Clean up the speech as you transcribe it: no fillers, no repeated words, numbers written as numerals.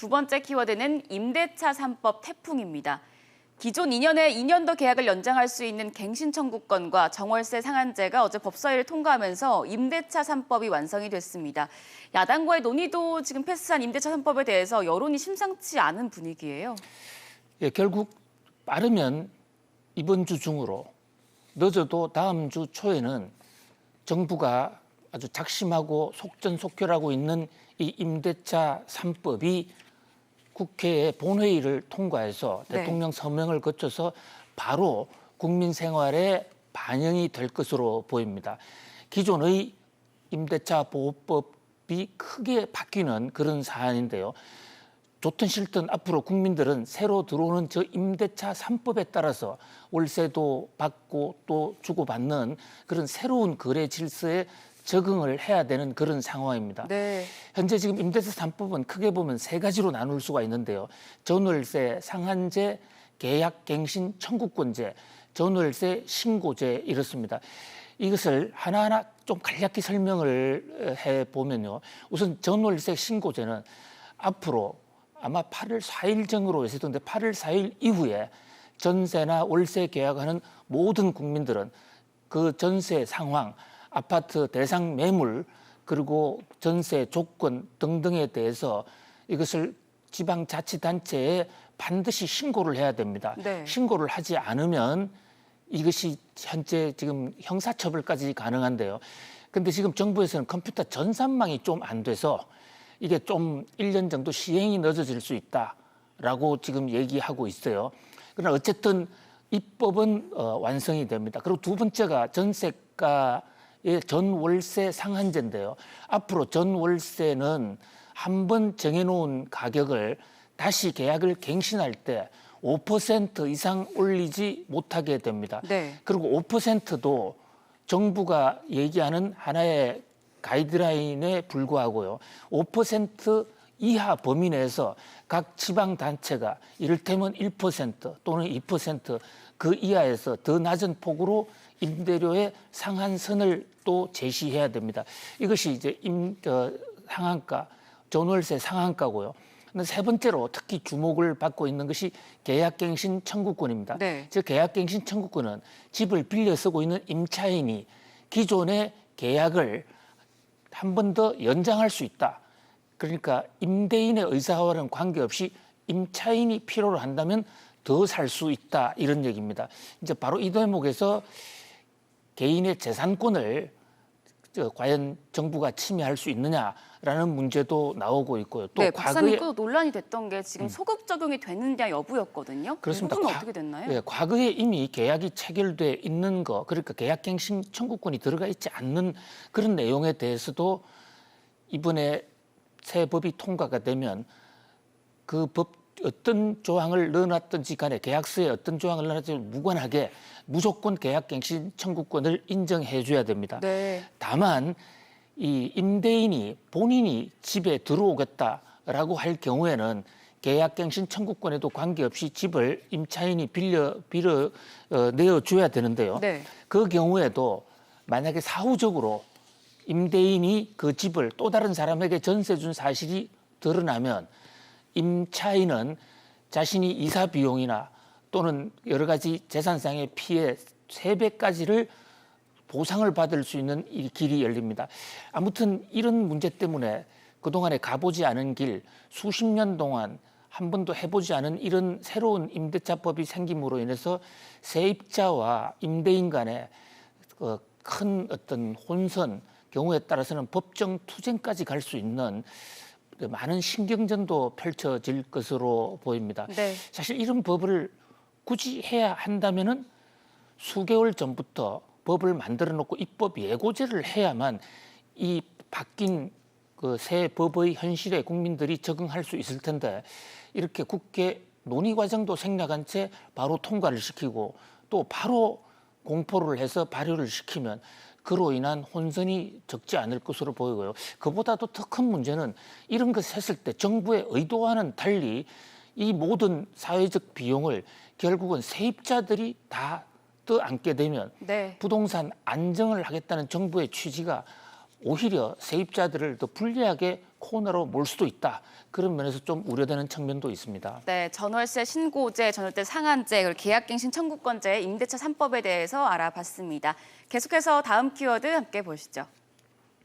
두 번째 키워드는 임대차 3법 태풍입니다. 기존 2년에 2년 더 계약을 연장할 수 있는 갱신 청구권과 정월세 상한제가 어제 법사위를 통과하면서 임대차 3법이 완성이 됐습니다. 야당과의 논의도 지금 패스한 임대차 3법에 대해서 여론이 심상치 않은 분위기예요. 예, 결국 빠르면 이번 주 중으로, 늦어도 다음 주 초에는 정부가 아주 작심하고 속전속결하고 있는 이 임대차 3법이 국회의 본회의를 통과해서 대통령 서명을 거쳐서 바로 국민 생활에 반영이 될 것으로 보입니다. 기존의 임대차 보호법이 크게 바뀌는 그런 사안인데요. 좋든 싫든 앞으로 국민들은 새로 들어오는 저 임대차 3법에 따라서 월세도 받고 또 주고받는 그런 새로운 거래 질서에 적응을 해야 되는 그런 상황입니다. 네. 현재 지금 임대차 3법은 크게 보면 세 가지로 나눌 수가 있는데요. 전월세 상한제, 계약갱신 청구권제, 전월세 신고제 이렇습니다. 이것을 하나하나 좀 간략히 설명을 해보면요. 우선 전월세 신고제는 앞으로 아마 8월 4일 전으로 예상되는데 8월 4일 이후에 전세나 월세 계약하는 모든 국민들은 그 전세 상황, 아파트 대상 매물, 그리고 전세 조건 등등에 대해서 이것을 지방자치단체에 반드시 신고를 해야 됩니다. 네. 신고를 하지 않으면 이것이 현재 지금 형사처벌까지 가능한데요. 근데 지금 정부에서는 컴퓨터 전산망이 좀 안 돼서 이게 좀 1년 정도 시행이 늦어질 수 있다라고 지금 얘기하고 있어요. 그러나 어쨌든 입법은 완성이 됩니다. 그리고 두 번째가 전세가의 전월세 상한제인데요. 앞으로 전월세는 한 번 정해놓은 가격을 다시 계약을 갱신할 때 5% 이상 올리지 못하게 됩니다. 네. 그리고 5%도 정부가 얘기하는 하나의 가이드라인에 불구하고요. 5% 이하 범위 내에서 각 지방단체가 이를테면 1% 또는 2% 이하에서 더 낮은 폭으로 임대료의 상한선을 또 제시해야 됩니다. 이것이 이제 상한가, 전월세 상한가고요. 세 번째로 특히 주목을 받고 있는 것이 계약갱신 청구권입니다. 네. 즉 계약갱신 청구권은 집을 빌려 쓰고 있는 임차인이 기존의 계약을 한 번 더 연장할 수 있다. 그러니까 임대인의 의사와는 관계없이 임차인이 필요로 한다면 더 살 수 있다. 이런 얘기입니다. 이제 바로 이 대목에서 개인의 재산권을 과연 정부가 침해할 수 있느냐라는 문제도 나오고 있고요. 또 네, 박사님 과거에 그 논란이 됐던 게 지금 소급 적용이 되느냐 여부였거든요. 그렇습니다. 이 부분은 어떻게 됐나요? 네, 과거에 이미 계약이 체결돼 있는 거, 그러니까 계약갱신 청구권이 들어가 있지 않는 그런 내용에 대해서도 이번에 새 법이 통과가 되면 그 법 어떤 조항을 넣어놨든지 간에 계약서에 어떤 조항을 넣어놨든지 무관하게 무조건 계약갱신 청구권을 인정해 줘야 됩니다. 네. 다만 이 임대인이 본인이 집에 들어오겠다라고 할 경우에는 계약갱신 청구권에도 관계없이 집을 임차인이 빌려 내어줘야 되는데요. 네. 그 경우에도 만약에 사후적으로 임대인이 그 집을 또 다른 사람에게 전세 준 사실이 드러나면 임차인은 자신이 이사 비용이나 또는 여러 가지 재산상의 피해 3배까지를 보상을 받을 수 있는 이 길이 열립니다. 아무튼 이런 문제 때문에 그동안에 가보지 않은 길, 수십 년 동안 한 번도 해보지 않은 이런 새로운 임대차법이 생김으로 인해서 세입자와 임대인 간에 큰 어떤 혼선, 경우에 따라서는 법정 투쟁까지 갈 수 있는 많은 신경전도 펼쳐질 것으로 보입니다. 네. 사실 이런 법을 굳이 해야 한다면은 수개월 전부터 법을 만들어 놓고 입법 예고제를 해야만 이 바뀐 그 새 법의 현실에 국민들이 적응할 수 있을 텐데 이렇게 국회 논의 과정도 생략한 채 바로 통과를 시키고 또 바로 공포를 해서 발효를 시키면 그로 인한 혼선이 적지 않을 것으로 보이고요. 그보다도 더 큰 문제는 이런 것을 했을 때 정부의 의도와는 달리 이 모든 사회적 비용을 결국은 세입자들이 다 떠안게 되면 네. 부동산 안정을 하겠다는 정부의 취지가 오히려 세입자들을 더 불리하게 코너로 몰 수도 있다. 그런 면에서 좀 우려되는 측면도 있습니다. 네, 전월세 신고제, 전월세 상한제, 그리고 계약갱신 청구권제, 임대차 3법에 대해서 알아봤습니다. 계속해서 다음 키워드 함께 보시죠.